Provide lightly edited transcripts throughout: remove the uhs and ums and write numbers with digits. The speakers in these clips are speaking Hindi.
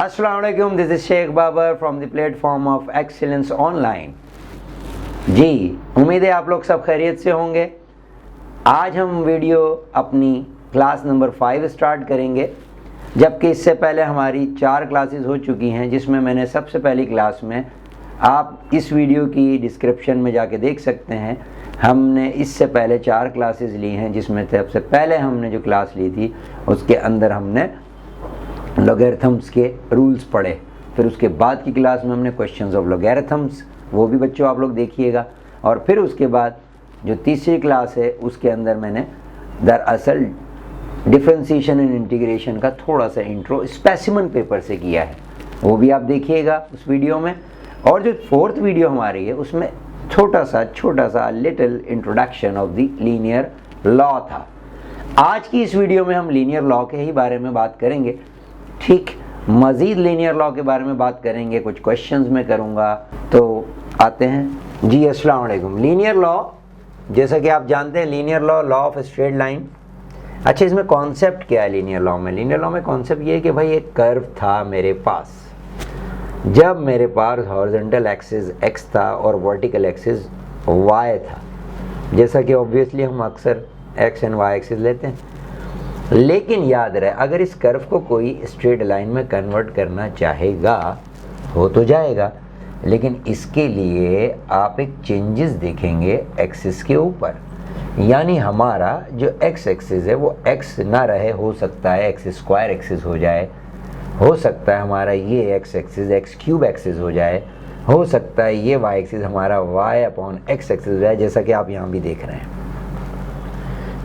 अस्सलामुअलैकुम, this is Sheikh Babar from the platform of excellence online. जी, उम्मीद है आप लोग सब खैरियत से होंगे। आज हम वीडियो अपनी क्लास नंबर 5 स्टार्ट करेंगे, जबकि इससे पहले हमारी 4 क्लासेस हो चुकी हैं, जिसमें मैंने सबसे पहली क्लास में आप इस वीडियो की डिस्क्रिप्शन में जाके देख सकते हैं। हमने इससे पहले 4 क्लासेस ली हैं, जिसमें सबसे पहले हमने जो क्लास ली थी उसके अंदर हमने लॉगरिथम्स के रूल्स पढ़े। फिर उसके बाद की क्लास में हमने क्वेश्चंस ऑफ लॉगरिथम्स, वो भी बच्चों आप लोग देखिएगा। और फिर उसके बाद जो तीसरी क्लास है उसके अंदर मैंने दरअसल डिफरेंशिएशन एंड इंटीग्रेशन का थोड़ा सा इंट्रो स्पेसिमन पेपर से किया है, वो भी आप देखिएगा उस वीडियो में। और जो 4th वीडियो हमारी है उसमें छोटा सा little introduction of the linear law था। आज की इस वीडियो में हम लीनियर लॉ के ही बारे में बात करेंगे। ठीक, मज़ीद लीनियर लॉ के बारे में बात करेंगे, कुछ क्वेश्चंस मैं करूंगा। तो आते हैं जी। अस्सलाम वालेकुम। लीनियर लॉ, जैसा कि आप जानते हैं, linear law, law of straight line. अच्छा, इसमें कॉन्सेप्ट क्या है लीनियर लॉ में? लीनियर लॉ में कॉन्सेप्ट ये है कि भाई एक कर्व था मेरे पास। जब मेरे पास हॉरिजॉन्टल एक्सिस x था और वर्टिकल एक्सिस y था, जैसा कि ऑब्वियसली हम अक्सर x एंड y एक्सिस लेते हैं। लेकिन याद रहे, अगर इस कर्व को कोई स्ट्रेट लाइन में कन्वर्ट करना चाहेगा हो तो जाएगा, लेकिन इसके लिए आप एक चेंजेस देखेंगे एक्सिस के ऊपर। यानी हमारा जो x एक्सिस है वो x ना रहे, हो सकता है x स्क्वायर एक्सिस हो जाए, हो सकता है हमारा ये x axis x cube axis हो जाए, हो सकता है ये y एक्सिस हमारा y अपॉन x एक्सिस हो जाए, जैसा कि आप यहाँ भी देख रहे हैं।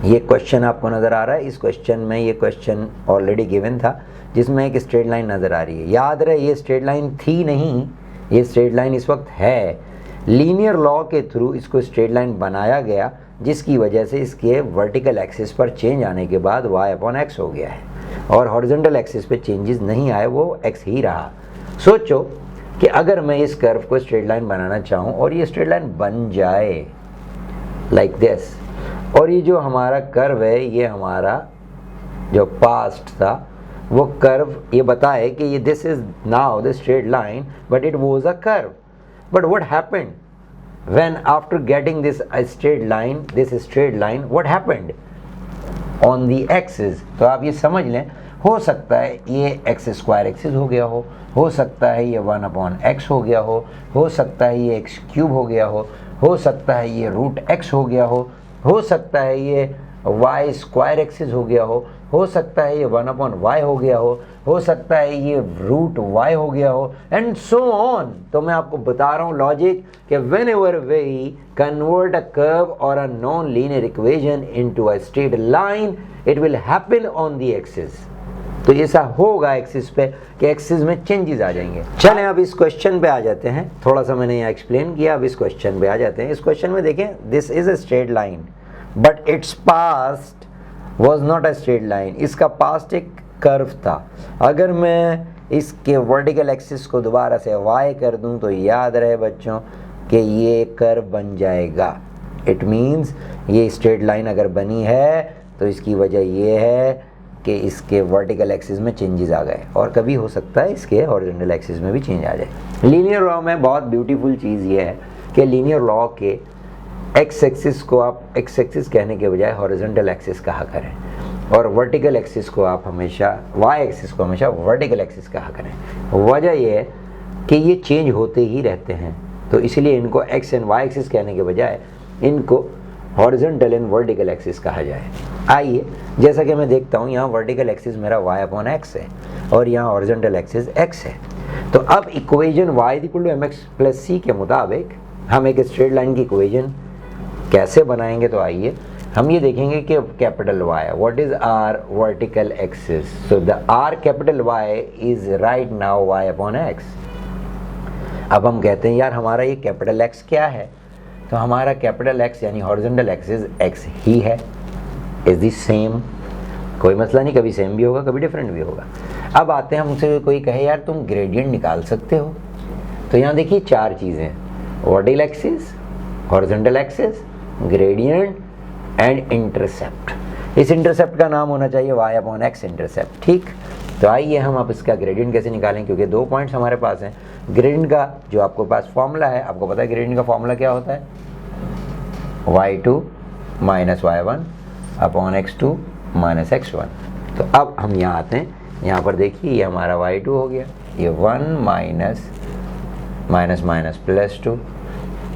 ये क्वेश्चन आपको नज़र आ रहा है। इस क्वेश्चन में ये क्वेश्चन ऑलरेडी गिवन था, जिसमें एक स्ट्रेट लाइन नज़र आ रही है। याद रहे, ये स्ट्रेट लाइन थी नहीं, ये स्ट्रेट लाइन इस वक्त है। लीनियर लॉ के थ्रू इसको स्ट्रेट लाइन बनाया गया, जिसकी वजह से इसके वर्टिकल एक्सिस पर चेंज आने के बाद y अपॉन x हो गया है, और हॉरिजॉन्टल एक्सिस पे चेंजेस नहीं आए, वो x ही रहा। सोचो कि अगर मैं इस कर्व को स्ट्रेट लाइन बनाना चाहूँ और ये स्ट्रेट लाइन बन जाए लाइक दिस, और ये जो हमारा कर्व है, ये हमारा जो पास्ट था वो कर्व ये बताए कि ये this is now the straight line, but it was a curve. But what happened when after getting this straight line, this straight line, what happened on the axis? तो आप ये समझ लें, हो सकता है ये एक्स स्क्वायर एक्सिस हो गया हो सकता है ये 1 अपॉन x हो गया हो सकता है ये x क्यूब हो गया हो सकता है ये रूट x हो गया हो सकता है ये y स्क्वायर एक्सिस हो गया हो सकता है ये 1 अपॉन y हो गया हो सकता है ये रूट y हो गया हो, एंड सो ऑन। तो मैं आपको बता रहा हूँ लॉजिक कि whenever we convert a curve और a non linear equation into a straight line, it will happen on the axis. तो ऐसा होगा एक्सिस पे कि एक्सिस में चेंजेस आ जाएंगे। चलें अब इस क्वेश्चन पे आ जाते हैं। थोड़ा सा मैंने यहाँ एक्सप्लेन किया, अब इस क्वेश्चन पे आ जाते हैं। इस क्वेश्चन में देखें, this is a straight line but its past was not a straight line. इसका पास्ट एक कर्व था। अगर मैं इसके वर्टिकल एक्सिस को दोबारा से y कर दूं तो याद रहे बच्चों कि ये कर्व बन जाएगा। इट मीन्स ये स्ट्रेट लाइन अगर बनी है तो इसकी वजह ये है कि इसके वर्टिकल एक्सिस में चेंजेस आ गए, और कभी हो सकता है इसके हॉरिजॉन्टल एक्सिस में भी चेंज आ जाए। लीनियर लॉ में बहुत ब्यूटीफुल चीज़ ये है कि लीनियर लॉ के एक्स एक्सिस को आप एक्स एक्सिस कहने के बजाय हॉरिजॉन्टल एक्सिस कहा करें, और वर्टिकल एक्सिस को आप हमेशा वाई एक्सिस को हमेशा वर्टिकल एक्सिस कहा करें। वजह यह है कि ये चेंज होते ही रहते हैं, तो इसलिए इनको एक्स एंड वाई एक्सिस कहने के बजाय इनको हॉरिजॉन्टल एंड वर्टिकल एक्सिस कहा जाए। आइए, जैसा कि मैं देखता हूँ यहाँ वर्टिकल एक्सिस मेरा y अपॉन x है और यहाँ हॉरिजॉन्टल एक्सिस x है। तो अब equation y equal to mx plus c के मुताबिक हम एक स्ट्रेट लाइन की इक्वेशन कैसे बनाएंगे? तो आइए हम ये देखेंगे कि capital Y, what is our vertical axis? So the our capital Y is right now y upon x। अब हम कहते हैं यार हमारा ये कैपिटल X क्या है? तो हमारा कैपिटल X यानी हॉरिजॉन्टल एक्सिस x ही है, इज दी सेम। कोई मसला नहीं, कभी सेम भी होगा कभी डिफरेंट भी होगा। अब आते हैं, हमसे कोई कहे यार तुम ग्रेडियंट निकाल सकते हो, तो यहाँ देखिए 4 चीज़ें, vertical axis, horizontal axis, gradient and intercept. इस इंटरसेप्ट का नाम होना चाहिए y अपॉन x इंटरसेप्ट। ठीक, तो आइए हम अब इसका ग्रेडियंट कैसे निकालें, क्योंकि 2 पॉइंट्स हमारे पास हैं। ग्रेडियंट का जो आपको पास फॉर्मूला है, आपको पता है ग्रेडियंट का फॉर्मूला क्या होता है, y2 minus y1 upon x2 minus x1। तो अब हम यहाँ आते हैं, यहाँ पर देखिए ये हमारा y2 हो गया, ये 1 माइनस माइनस माइनस प्लस 2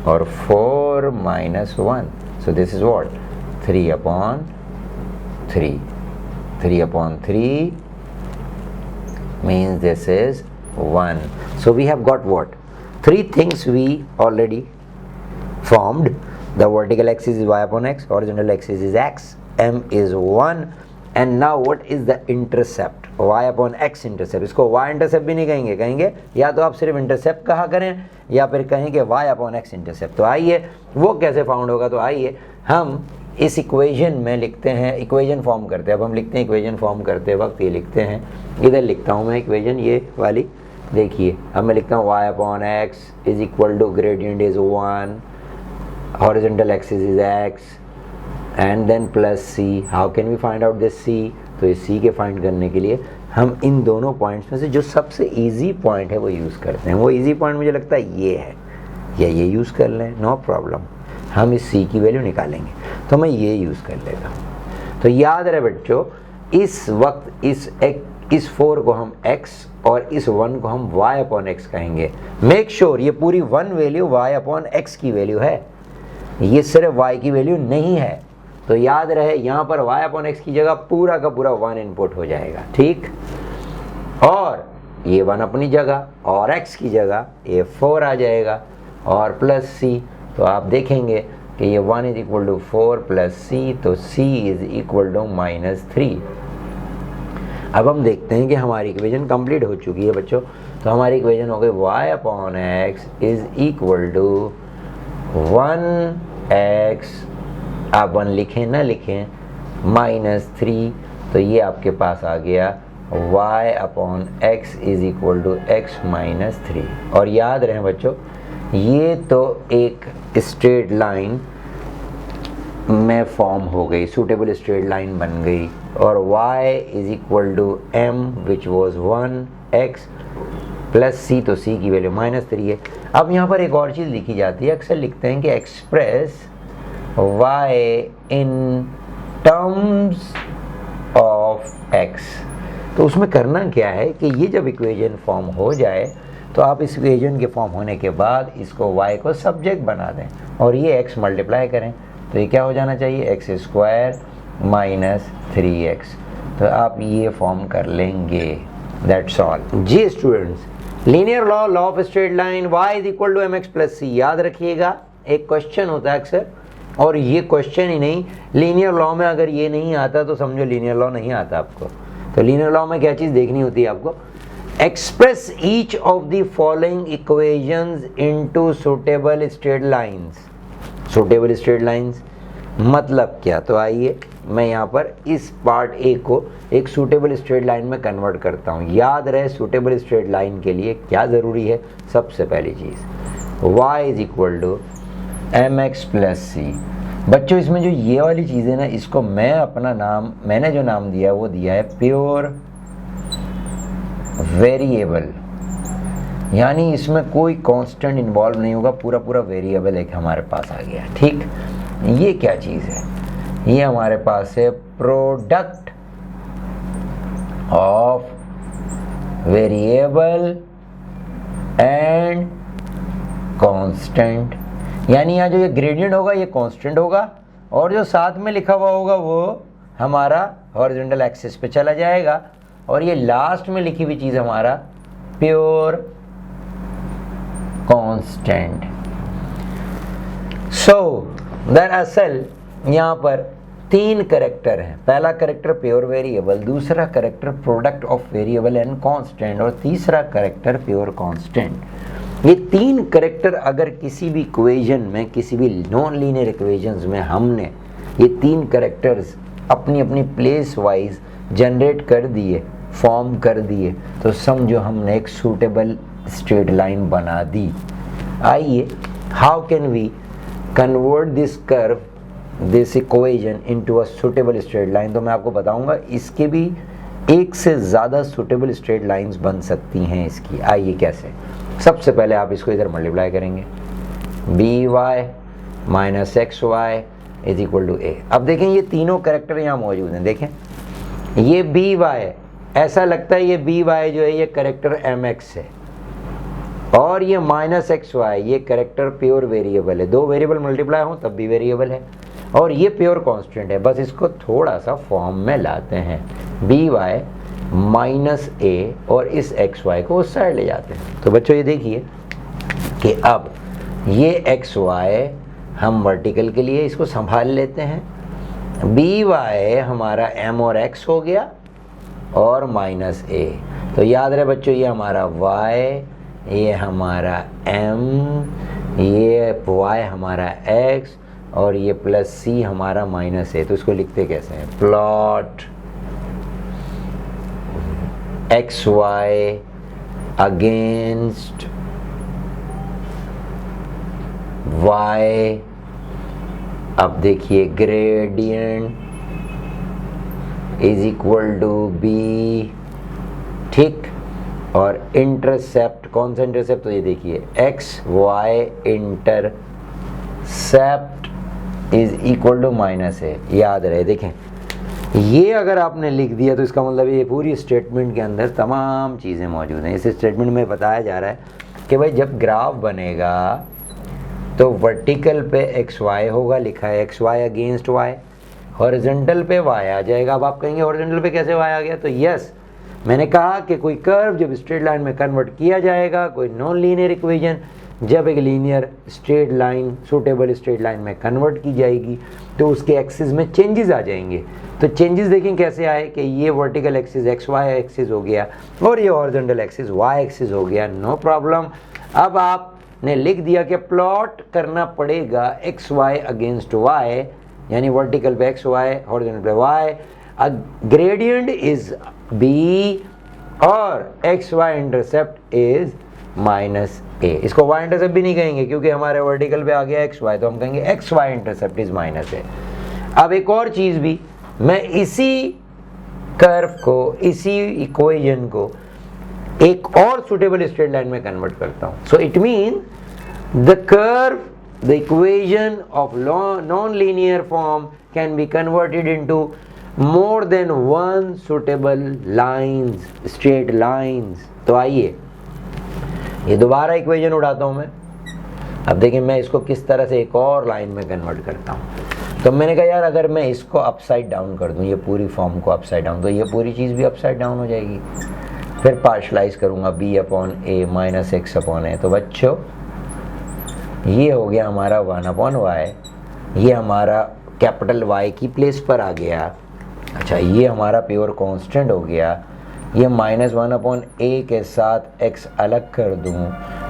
और 4 minus 1, so this is what 3 upon 3, 3 upon 3 means this is 1. So we have got what? 3 things we already formed. The vertical axis is y upon x, horizontal axis is x, m is 1, and now what is the intercept? y upon x intercept. इसको y intercept भी नहीं कहेंगे, कहेंगे या तो आप सिर्फ intercept कहा करें या फिर कहेंगे y upon x intercept। तो आइए वो कैसे फाउंड होगा, तो आइए हम इस इक्वेशन में लिखते हैं, इक्वेशन फॉर्म करते हैं। अब हम लिखते हैं इक्वेशन फॉर्म करते वक्त ये लिखते हैं, इधर लिखता हूँ मैं इक्वेशन ये वाली, देखिए अब मैं लिखता हूँ y upon x is equal to gradient is 1, horizontal axis is x and then plus c। How can we find out this c? तो इस c के फाइंड करने के लिए हम इन दोनों पॉइंट्स में से जो सबसे ईजी पॉइंट है वो यूज़ करते हैं। वो ईजी पॉइंट मुझे लगता है ये है, या ये यूज़ कर लें, नो प्रॉब्लम। हम इस c की वैल्यू निकालेंगे, तो मैं ये यूज़ कर लेता हूँ। तो याद रहे बच्चों, इस वक्त इस 4 को हम x और इस 1 को हम y अपॉन x कहेंगे। मेक श्योर ये पूरी 1 वैल्यू y अपॉन x की वैल्यू है, ये सिर्फ y की वैल्यू नहीं है। तो याद रहे यहाँ पर y अपॉन x की जगह पूरा का पूरा 1 इनपुट हो जाएगा, ठीक, और ये 1 अपनी जगह और x की जगह ये 4 आ जाएगा और प्लस c। तो आप देखेंगे कि ये 1 is equal to 4 plus c, तो c is equal to minus 3। अब हम देखते हैं कि हमारी इक्वेशन कंप्लीट हो चुकी है बच्चों। तो हमारी इक्वेशन हो गई y upon x is equal to 1x, आप 1 लिखें ना लिखें, माइनस 3, तो ये आपके पास आ गया y upon x is equal to x minus 3। और याद रहे बच्चों, ये तो एक स्ट्रेट लाइन में फॉर्म हो गई, सूटेबल स्ट्रेट लाइन बन गई, और y is equal to m which was 1x plus c, तो c की वैल्यू माइनस 3 है। अब यहाँ पर एक और चीज़ लिखी जाती है, अक्सर लिखते हैं कि express y in terms of x। तो उसमें करना क्या है कि ये जब इक्वेशन फॉर्म हो जाए तो आप इस इक्वेशन के फॉर्म होने के बाद इसको y को सब्जेक्ट बना दें और ये x मल्टीप्लाई करें, तो ये क्या हो जाना चाहिए, x स्क्वायर माइनस 3x। तो आप ये फॉर्म कर लेंगे, दैट्स ऑल। जी students, linear law of straight line y is equal to mx plus c, याद रखिएगा एक क्वेश्चन होता है अक्सर, और ये क्वेश्चन ही नहीं, लीनियर लॉ में अगर ये नहीं आता तो समझो लीनियर लॉ नहीं आता आपको। तो लीनियर लॉ में क्या चीज़ देखनी होती है आपको, express each of the following equations into suitable straight lines. Suitable straight lines मतलब क्या, तो आइए मैं यहाँ पर इस पार्ट ए को एक सूटेबल स्ट्रेट लाइन में कन्वर्ट करता हूँ। याद रहे सूटेबल स्ट्रेट लाइन के लिए क्या ज़रूरी है, सबसे पहली चीज़ y is equal to mx plus c। बच्चों इसमें जो ये वाली चीज़ है ना, इसको मैं अपना नाम, मैंने जो नाम दिया वो दिया है प्योर वेरिएबल, यानी इसमें कोई कांस्टेंट इन्वॉल्व नहीं होगा, पूरा पूरा वेरिएबल एक हमारे पास आ गया, ठीक। ये क्या चीज़ है, ये हमारे पास है product of variable and constant, यानी यहाँ जो ये ग्रेडियंट होगा ये कांस्टेंट होगा और जो साथ में लिखा हुआ होगा वो हमारा हॉरिजॉन्टल एक्सिस पे चला जाएगा, और ये लास्ट में लिखी हुई चीज़ हमारा प्योर कांस्टेंट। सो दरअसल यहाँ पर 3 कैरेक्टर हैं, पहला कैरेक्टर प्योर वेरिएबल, दूसरा character product of variable and constant, और तीसरा कैरेक्टर प्योर कांस्टेंट। ये 3 कैरेक्टर अगर किसी भी इक्वेशन में, किसी भी नॉन लीनियर इक्वेशंस में हमने ये 3 कैरेक्टर्स अपनी अपनी प्लेस वाइज जनरेट कर दिए, फॉर्म कर दिए, तो समझो हमने एक सूटेबल स्ट्रेट लाइन बना दी। आइए, how can we convert this curve, this equation into a suitable straight line, तो मैं आपको बताऊंगा। इसके भी एक से ज़्यादा सुटेबल स्ट्रेट लाइंस बन सकती हैं इसकी। आइए कैसे, सबसे पहले आप इसको इधर मल्टीप्लाई करेंगे, B Y minus X Y is equal to A. अब देखें ये तीनों कैरेक्टर यहाँ मौजूद हैं। देखें ये बी वाई, ऐसा लगता है ये बी वाई जो है ये कैरेक्टर एम एक्स है, और ये माइनस एक्स वाई ये कैरेक्टर प्योर वेरिएबल है। दो वेरिएबल मल्टीप्लाई हो तब भी वेरिएबल है, और ये प्योर कांस्टेंट है। बस इसको थोड़ा सा फॉर्म में लाते हैं, बी वाई माइनस ए, और इस एक्स वाई को उस साइड ले जाते हैं। तो बच्चों ये देखिए कि अब ये एक्स वाई हम वर्टिकल के लिए इसको संभाल लेते हैं, बी वाई हमारा एम और एक्स हो गया, और माइनस ए। तो याद रहे बच्चों ये हमारा वाई, ये हमारा एम, ये वाई हमारा एक्स, और ये प्लस सी हमारा माइनस ए। तो इसको लिखते कैसे हैं, plot X Y against Y. अब देखिए gradient is equal to B, ठीक, और इंटरसेप्ट, कौन सा इंटरसेप्ट, तो ये देखिए X Y intercept is equal to minus A. याद रहे, देखें ये अगर आपने लिख दिया तो इसका मतलब ये पूरी स्टेटमेंट के अंदर तमाम चीज़ें मौजूद हैं। इस स्टेटमेंट में बताया जा रहा है कि भाई जब ग्राफ बनेगा तो वर्टिकल पे एक्स वाई होगा, लिखा है X Y against Y, horizontal पे वाई आ जाएगा। अब आप कहेंगे हॉरिजॉन्टल पे कैसे वाई आ गया, तो यस, मैंने कहा कि कोई कर्व जब स्ट्रेट लाइन में कन्वर्ट किया जाएगा, कोई नॉन लीनियर इक्वेशन जब एक linear straight line suitable straight line में कन्वर्ट की जाएगी तो उसके एक्सिस में चेंजेस आ जाएंगे। तो चेंजेस देखें कैसे आए कि ये vertical axis X Y axis हो गया, और ये हॉरिजॉन्टल एक्सिस वाई एक्सिस हो गया, नो प्रॉब्लम। अब आपने लिख दिया कि प्लॉट करना पड़ेगा एक्स वाई अगेंस्ट वाई, यानी वर्टिकल पे एक्स वाई, हॉरिजॉन्टल पे वाई, ग्रेडियंट इज बी, और X Y intercept is minus A. इसको वाई इंटरसेप्ट भी नहीं कहेंगे क्योंकि हमारे वर्टिकल पे आ गया एक्स वाई, तो हम कहेंगे X Y intercept is minus A. अब एक और चीज़ भी, मैं इसी कर्व को, इसी इक्वेशन को एक और सुटेबल स्ट्रेट लाइन में कन्वर्ट करता हूँ। So it mean the curve, the equation of non linear form can be converted into more than one suitable lines, straight lines। तो आइए ये दोबारा इक्वेशन उड़ाता हूँ मैं। अब देखिए मैं इसको किस तरह से एक और लाइन में कन्वर्ट करता हूँ। तो मैंने कहा यार अगर मैं इसको अपसाइड डाउन कर दूँ, ये पूरी फॉर्म को अपसाइड डाउन, तो ये पूरी चीज़ भी अपसाइड डाउन हो जाएगी। फिर पार्शलाइज करूँगा बी अपॉन ए माइनस एक्स अपॉन ए। तो बच्चों ये हो गया हमारा 1/y, ये हमारा कैपिटल Y की प्लेस पर आ गया। अच्छा ये हमारा प्योर कांस्टेंट हो गया, ये -1/a के साथ x अलग कर दूं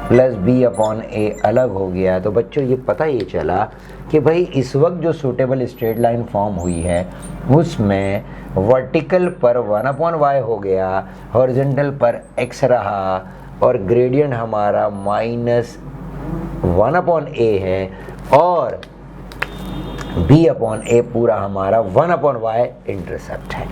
प्लस b/a अलग हो गया। तो बच्चों ये पता ये चला कि भाई इस वक्त जो सूटेबल स्ट्रेट लाइन फॉर्म हुई है उसमें वर्टिकल पर 1/y हो गया, हॉरिजॉन्टल पर x रहा, और ग्रेडियंट हमारा -1/a है, और b/a पूरा हमारा 1/y इंटरसेप्ट है।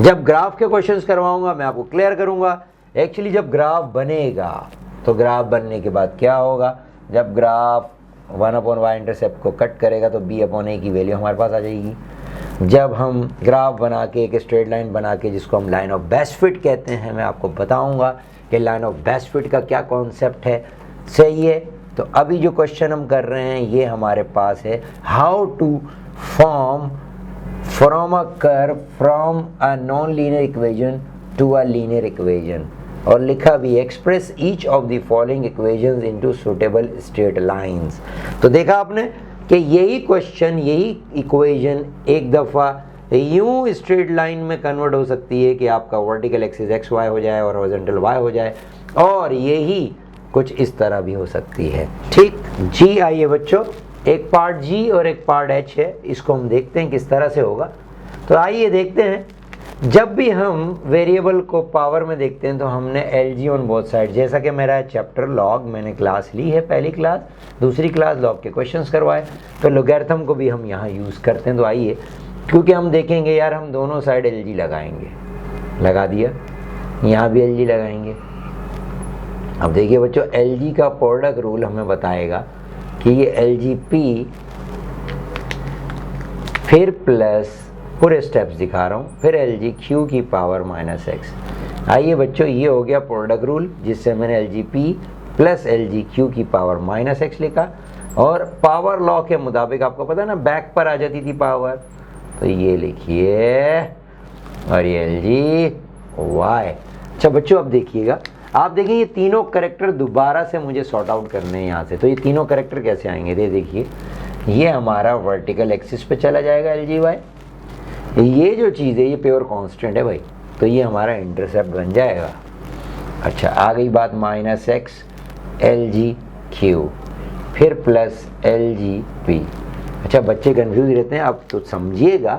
जब ग्राफ के क्वेश्चंस करवाऊंगा मैं आपको क्लियर करूंगा। एक्चुअली जब ग्राफ बनेगा तो ग्राफ बनने के बाद क्या होगा, जब ग्राफ 1/y इंटरसेप्ट को कट करेगा तो b/a की वैल्यू हमारे पास आ जाएगी। जब हम ग्राफ बना के एक स्ट्रेट लाइन बना के जिसको हम लाइन ऑफ बेस्ट फिट कहते हैं, मैं आपको बताऊँगा कि लाइन ऑफ बेस्ट फिट का क्या कॉन्सेप्ट है। सही है, तो अभी जो क्वेश्चन हम कर रहे हैं ये हमारे पास है, how to form from a curve from a non linear equation to a linear equation, और लिखा भी express each of the following equations into suitable straight lines. तो देखा आपने कि यही क्वेश्चन, यही इक्वेशन एक दफ़ा यूं स्ट्रेट लाइन में कन्वर्ट हो सकती है कि आपका वर्टिकल एक्सिस एक्स वाई हो जाए और हॉरिजॉन्टल वाई हो जाए, और यही कुछ इस तरह भी हो सकती है। ठीक जी, आइए बच्चों एक पार्ट जी और एक पार्ट एच है, इसको हम देखते हैं किस तरह से होगा। तो आइए देखते हैं, जब भी हम वेरिएबल को पावर में देखते हैं तो हमने LG ऑन बोथ साइड, जैसा कि मेरा चैप्टर लॉग मैंने क्लास ली है, पहली क्लास, दूसरी क्लास लॉग के क्वेश्चंस करवाए, तो लोगैरिथम को भी हम यहाँ यूज़ करते हैं। तो आइए, क्योंकि हम देखेंगे यार हम दोनों साइड LG लगाएंगे, लगा दिया, यहाँ भी LG लगाएंगे। अब देखिए बच्चों, LG का प्रोडक्ट रूल हमें बताएगा कि ये LGP फिर प्लस पूरे स्टेप्स दिखा रहा हूँ, फिर LGQ की पावर -x। आइए बच्चों, ये हो गया प्रोडक्ट रूल जिससे मैंने LGP प्लस LGQ की पावर -x लिखा। और पावर लॉ के मुताबिक आपको पता है ना, बैक पर आ जाती थी पावर, तो ये लिखिए और ये LGY। अच्छा बच्चों, अब देखिएगा, आप देखिए ये तीनों करेक्टर दोबारा से मुझे सॉर्ट आउट करने हैं यहाँ से। तो ये तीनों करेक्टर कैसे आएंगे, देखिए ये हमारा वर्टिकल एक्सिस पे चला जाएगा LGY। ये जो चीज़ है ये प्योर कांस्टेंट है भाई, तो ये हमारा इंटरसेप्ट बन जाएगा। अच्छा, आ गई बात -x LGQ फिर प्लस LGP। अच्छा, बच्चे कंफ्यूज रहते हैं, अब तो समझिएगा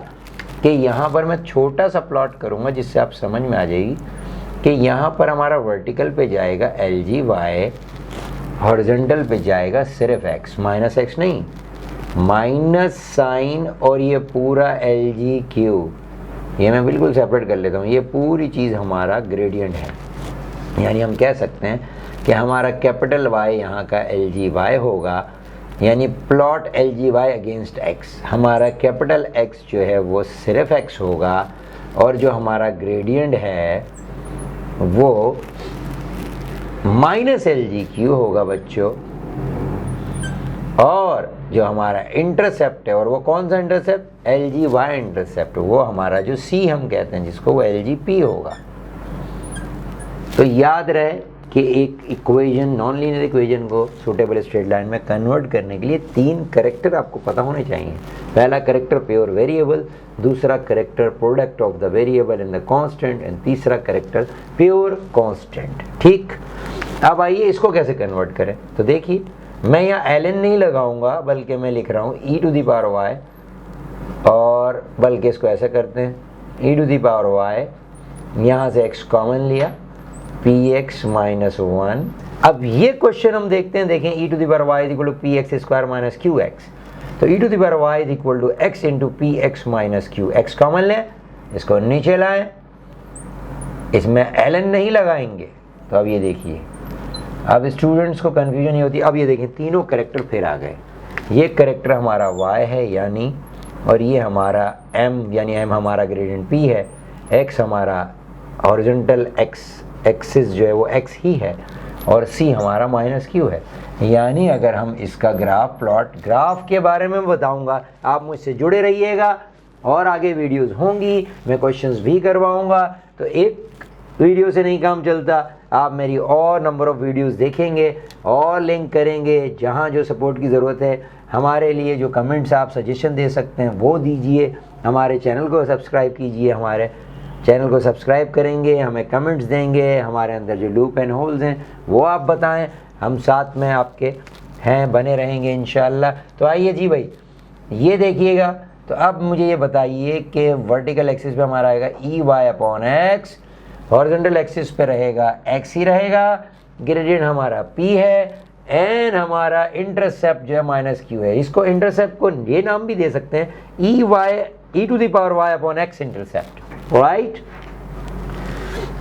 कि यहाँ पर मैं छोटा सा प्लॉट करूँगा जिससे आप समझ में आ जाएगी कि यहाँ पर हमारा वर्टिकल पे जाएगा LGY, हॉरिजॉन्टल पे जाएगा सिर्फ x, -x नहीं, माइनस साइन, और ये पूरा LGQ, ये मैं बिल्कुल सेपरेट कर लेता हूँ। ये पूरी चीज़ हमारा ग्रेडियंट है, यानी हम कह सकते हैं कि हमारा कैपिटल Y यहाँ का LGY होगा, यानी प्लॉट LGY अगेंस्ट x। हमारा कैपिटल X जो है वो सिर्फ x होगा, और जो हमारा ग्रेडियंट है वो -LGQ होगा बच्चों। और जो हमारा इंटरसेप्ट है, और वो कौन सा इंटरसेप्ट, LGY इंटरसेप्ट, वो हमारा जो C हम कहते हैं जिसको, वो LGP होगा। तो याद रहे कि एक इक्वेशन, नॉन लीनियर इक्वेशन को सूटेबल स्ट्रेट लाइन में कन्वर्ट करने के लिए तीन करेक्टर आपको पता होने चाहिए। पहला करेक्टर प्योर वेरिएबल, दूसरा character product of the variable and the constant, and तीसरा करेक्टर प्योर कांस्टेंट। ठीक, अब आइए इसको कैसे कन्वर्ट करें। तो देखिए, मैं यहाँ ln नहीं लगाऊंगा, बल्कि मैं लिख रहा हूँ e⁻y, और बल्कि इसको ऐसा करते हैं e⁻y, यहाँ से x कॉमन लिया, px -1। अब ये क्वेश्चन हम देखते हैं, देखें e⁻y = px² - qx, तो e⁻y = x × px - q, x common लें, इसको नीचे लाएं, इसमें ln नहीं लगाएंगे। तो अब ये देखिए, अब स्टूडेंट्स को कन्फ्यूजन नहीं होती। अब ये देखें, तीनों करेक्टर फिर आ गए। ये करेक्टर हमारा y है यानी, और ये हमारा m यानी m हमारा ग्रेडियंट p है, x हमारा हॉरिजॉन्टल एक्सिस जो है वो x ही है, और c हमारा -q है। यानी अगर हम इसका ग्राफ के बारे में बताऊंगा, आप मुझसे जुड़े रहिएगा, और आगे वीडियोस होंगी, मैं क्वेश्चंस भी करवाऊंगा। तो एक वीडियो से नहीं काम चलता, आप मेरी और नंबर ऑफ़ वीडियोस देखेंगे और लिंक करेंगे। जहां जो सपोर्ट की ज़रूरत है हमारे लिए, जो कमेंट्स आप सजेशन दे सकते हैं वो दीजिए। हमारे चैनल को सब्सक्राइब कीजिए, हमारे चैनल को सब्सक्राइब करेंगे, हमें कमेंट्स देंगे, हमारे अंदर जो लूप एंड होल्स हैं वो आप बताएं, हम साथ में आपके हैं, बने रहेंगे इंशाल्लाह। तो आइए जी भाई, ये देखिएगा। तो अब मुझे ये बताइए कि वर्टिकल एक्सिस पे हमारा आएगा EY/x, हॉरिजॉन्टल एक्सिस पे रहेगा x ही रहेगा, ग्रेडियंट हमारा p है, एंड हमारा इंटरसेप्ट जो है -q है। इसको इंटरसेप्ट को ये नाम भी दे सकते हैं, e⁻y/x intercept, right.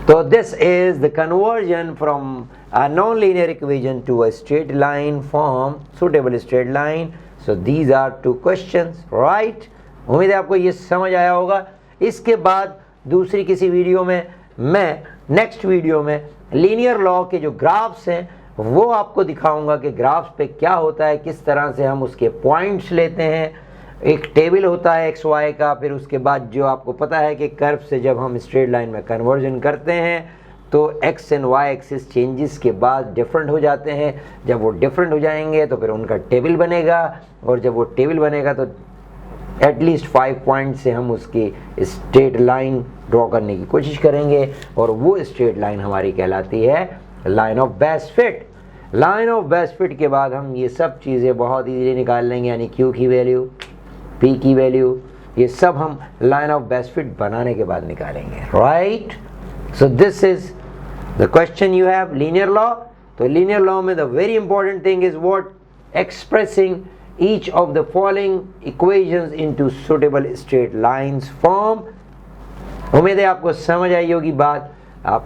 So this is the conversion from a non-linear equation to a straight line form, suitable straight line. So these are two questions, right? उम्मीद है आपको ये समझ आया होगा। इसके बाद दूसरी किसी वीडियो में, मैं नेक्स्ट वीडियो में लीनियर लॉ के जो ग्राफ्स हैं वो आपको दिखाऊंगा कि ग्राफ्स पे क्या होता है, किस तरह से हम उसके पॉइंट्स लेते हैं। एक टेबल होता है एक्स वाई का, फिर उसके बाद जो आपको पता है कि कर्व से जब हम स्ट्रेट लाइन में कन्वर्जन करते हैं तो X and Y axis changes के बाद डिफरेंट हो जाते हैं। जब वो डिफरेंट हो जाएंगे तो फिर उनका टेबल बनेगा, और जब वो टेबल बनेगा तो एटलीस्ट 5 पॉइंट से हम उसकी स्ट्रेट लाइन ड्रॉ करने की कोशिश करेंगे, और वो स्ट्रेट लाइन हमारी कहलाती है line of best fit. Line of best fit के बाद हम ये सब चीज़ें बहुत ईजीली निकाल लेंगे, यानी क्यू की वैल्यू, पी की वैल्यू, ये सब हम लाइन ऑफ बेस्ट फिट बनाने के बाद निकालेंगे, right. So this is the question you have linear law. तो लीनियर लॉ में the very important thing is what, expressing each of the following equations into suitable straight lines form उम्मीद है आपको समझ आई होगी बात। आप